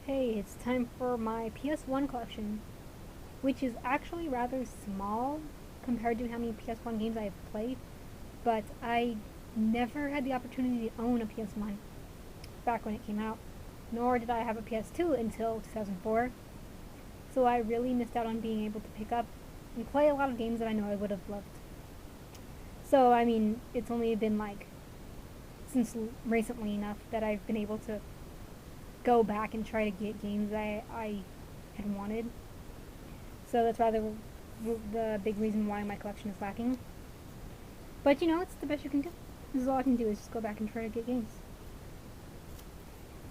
Hey, it's time for my PS1 collection, which is actually rather small compared to how many PS1 games I have played, but I never had the opportunity to own a PS1 back when it came out, nor did I have a PS2 until 2004, so I really missed out on being able to pick up and play a lot of games that I know I would have loved. So, I mean, it's only been since recently enough that I've been able to go back and try to get games I had wanted. So that's rather the big reason why my collection is lacking. But you know, it's the best you can do. This is all I can do is just go back and try to get games.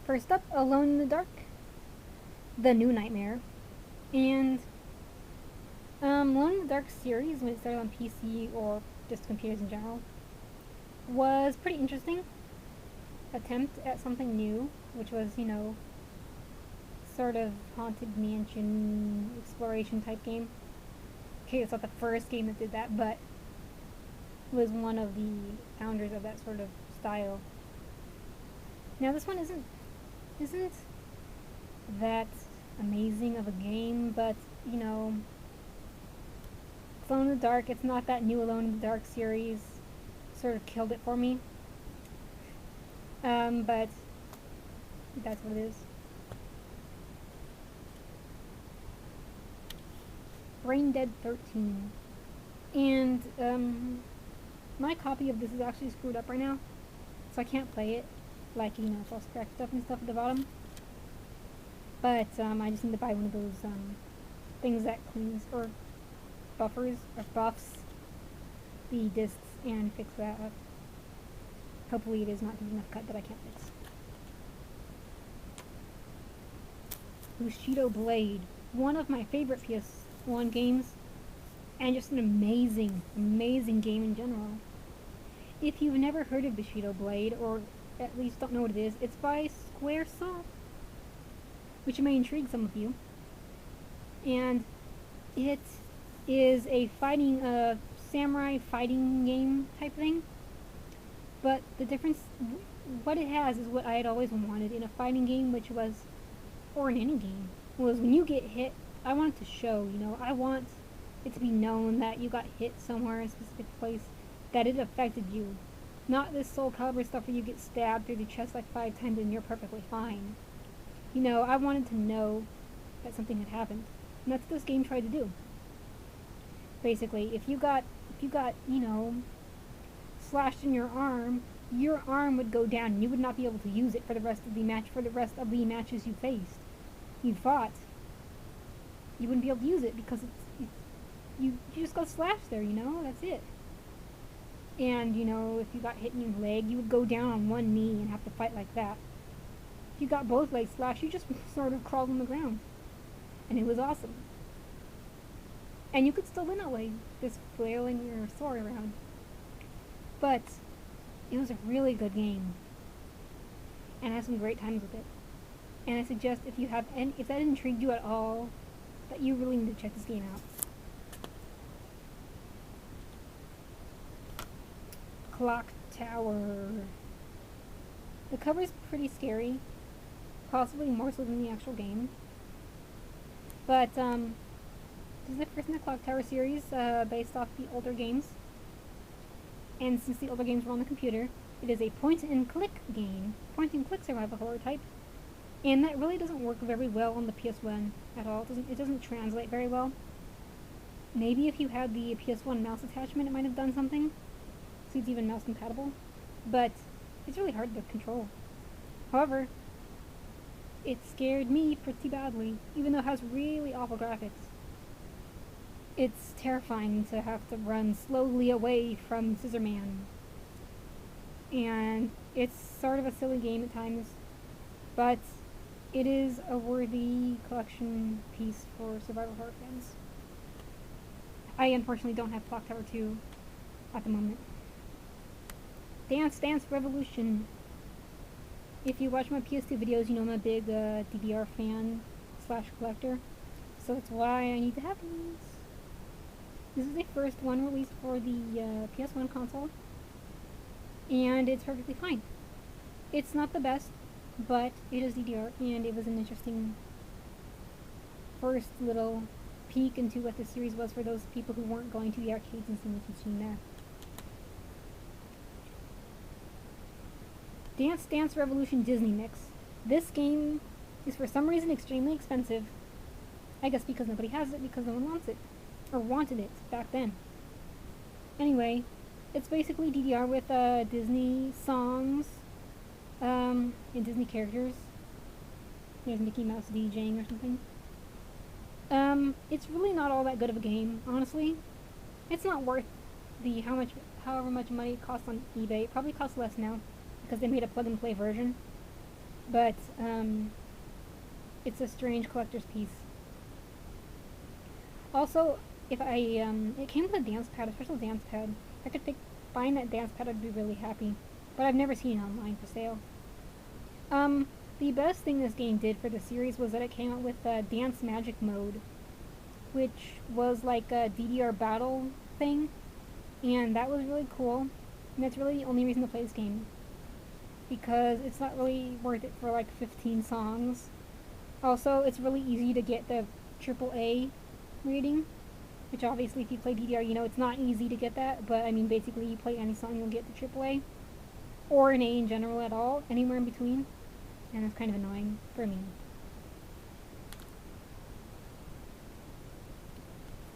First up, Alone in the Dark, the new Nightmare, and Alone in the Dark series, when it started on PC or just computers in general, was pretty interesting. Attempt at something new, which was, you know, sort of haunted mansion exploration type game. Okay, it's not the first game that did that, but was one of the founders of that sort of style. Now this one isn't that amazing of a game, but you know, Alone in the Dark, it's not that new Alone in the Dark series sort of killed it for me. But that's what it is. BrainDead 13. And, my copy of this is actually screwed up right now, so I can't play it. Like, you know, it's all scratched up and stuff at the bottom. But, I just need to buy one of those, things that cleans, or buffers, or buffs the discs and fix that up. Hopefully it is not deep enough cut that I can't fix. Bushido Blade, one of my favorite PS1 games, and just an amazing, amazing game in general. If you've never heard of Bushido Blade, or at least don't know what it is, it's by Squaresoft, which may intrigue some of you. And it is a samurai fighting game type thing. But the difference, what it has is what I had always wanted in a fighting game, which was, or in any game, was when you get hit, I want it to show, you know, I want it to be known that you got hit somewhere in a specific place, that it affected you. Not this Soul Calibur stuff where you get stabbed through the chest like 5 times and you're perfectly fine. You know, I wanted to know that something had happened. And that's what this game tried to do. Basically, if you got, you know, slashed in your arm would go down and you would not be able to use it for the rest of the matches you fought. You wouldn't be able to use it because you just got slashed there, you know, that's it. And, you know, if you got hit in your leg, you would go down on one knee and have to fight like that. If you got both legs slashed, you just sort of crawled on the ground. And it was awesome. And you could still win that way, just flailing your sword around. But it was a really good game, and I had some great times with it. And I suggest if that intrigued you at all, that you really need to check this game out. Clock Tower. The cover is pretty scary, possibly more so than the actual game. But this is the first in the Clock Tower series, based off the older games. And since the older games were on the computer, it is a point-and-click game, point-and-click survival horror type, and that really doesn't work very well on the PS1 at all. It doesn't translate very well. Maybe if you had the PS1 mouse attachment, it might have done something, so it's even mouse compatible, but it's really hard to control. However, it scared me pretty badly, even though it has really awful graphics. It's terrifying to have to run slowly away from Scissorman. And it's sort of a silly game at times, but it is a worthy collection piece for survival horror fans. I unfortunately don't have Clock Tower 2 at the moment. Dance Dance Revolution. If you watch my PS2 videos, you know I'm a big DDR fan / collector, so that's why I need to have these. This is the first one released for the PS1 console, and it's perfectly fine. It's not the best, but it is DDR, and it was an interesting first little peek into what the series was for those people who weren't going to the arcades and seeing what you've seen there. Dance Dance Revolution Disney Mix. This game is for some reason extremely expensive. I guess because nobody has it, because no one wants it. Or wanted it back then. Anyway, it's basically DDR with Disney songs and Disney characters. There's Mickey Mouse DJing or something. It's really not all that good of a game, honestly. It's not worth the however much money it costs on eBay. It probably costs less now because they made a plug-and-play version. But it's a strange collector's piece. Also, if it came with a dance pad, a special dance pad. If I could find that dance pad, I'd be really happy. But I've never seen it online for sale. The best thing this game did for the series was that it came out with the Dance Magic mode, which was like a DDR battle thing, and that was really cool. And that's really the only reason to play this game, because it's not really worth it for like 15 songs. Also, it's really easy to get the AAA rating, which obviously if you play DDR, you know it's not easy to get that, but I mean basically you play any song, you'll get the AAA, or an A in general at all, anywhere in between. And it's kind of annoying for me.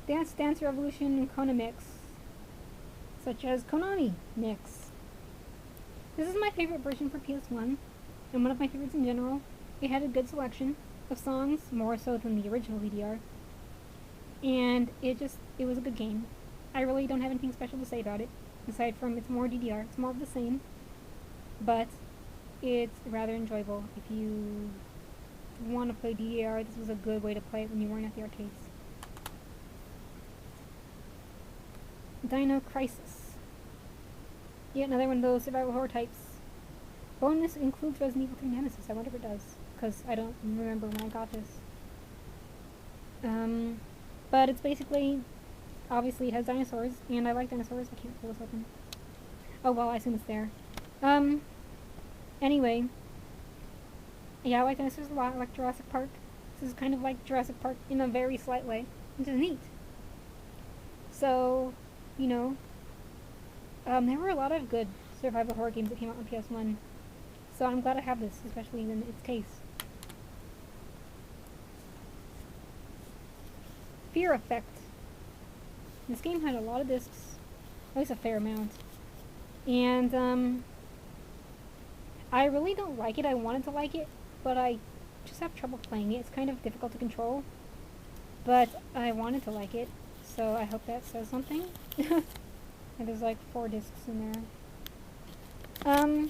Dance Dance Revolution and Konamix, such as Konami Mix. This is my favorite version for PS1, and one of my favorites in general. It had a good selection of songs, more so than the original DDR. And it was a good game. I really don't have anything special to say about it, aside from it's more DDR, it's more of the same. But it's rather enjoyable. If you want to play DDR, this was a good way to play it when you weren't at the arcades. Dino Crisis. Yet another one of those survival horror types. Bonus includes Resident Evil 3 Nemesis. I wonder if it does, because I don't remember when I got this. But it's basically, obviously it has dinosaurs, and I like dinosaurs. I can't pull this open. Oh well, I assume it's there. Anyway, yeah, I like dinosaurs a lot. I like Jurassic Park. This is kind of like Jurassic Park in a very slight way, which is neat. So, you know, there were a lot of good survival horror games that came out on PS1. So I'm glad I have this, especially in its case. Fear Effect. This game had a lot of discs, at least a fair amount. And, I really don't like it. I wanted to like it, but I just have trouble playing it. It's kind of difficult to control. But I wanted to like it, so I hope that says something. And there's like 4 discs in there.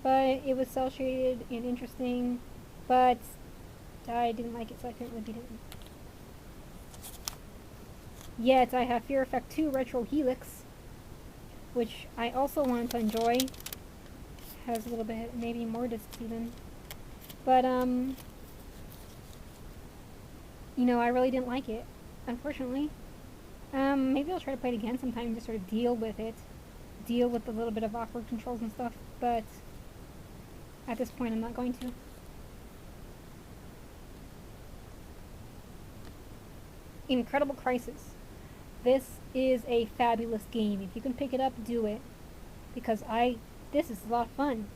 But it was cel-shaded and interesting, but I didn't like it, so I couldn't really beat it. Yet I have Fear Effect 2 Retro Helix, which I also wanted to enjoy. Has a little bit, maybe more discs even. But, you know, I really didn't like it, unfortunately. Maybe I'll try to play it again sometime and just sort of deal with it. Deal with a little bit of awkward controls and stuff, but at this point I'm not going to. Incredible Crisis. This is a fabulous game. If you can pick it up, do it. Because this is a lot of fun.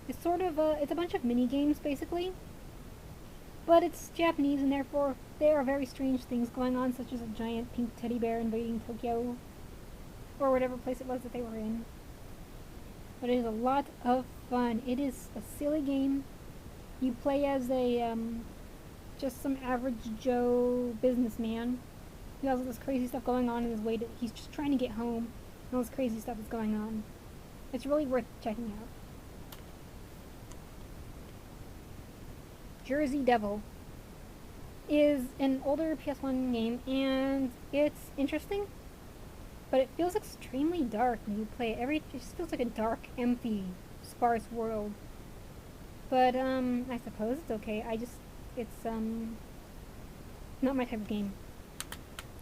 It's sort of it's a bunch of mini games basically, but it's Japanese and therefore there are very strange things going on, such as a giant pink teddy bear invading Tokyo, or whatever place it was that they were in. But it is a lot of fun. It is a silly game. You play as a just some average Joe businessman who has all this crazy stuff going on in his way. He's just trying to get home, and all this crazy stuff is going on. It's really worth checking out. Jersey Devil is an older PS1 game, and it's interesting, but it feels extremely dark when you play it. It just feels like a dark, empty, sparse world. But, I suppose it's okay. It's not my type of game.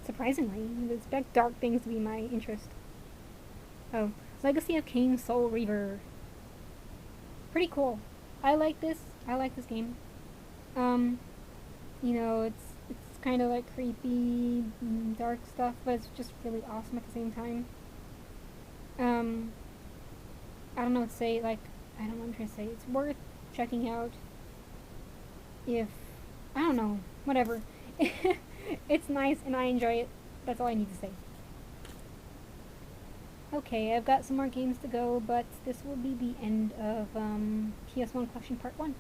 Surprisingly, I expect dark things to be my interest. Oh, Legacy of Kain Soul Reaver. Pretty cool. I like this. I like this game. Um, you know, it's kind of like creepy, dark stuff, but it's just really awesome at the same time. Um, I don't know what to say. Like, I don't know what I'm trying to say. It's worth checking out. If I don't know, whatever. It's nice and I enjoy it. That's all I need to say. Okay, I've got some more games to go, but this will be the end of PS1 Collection Part 1.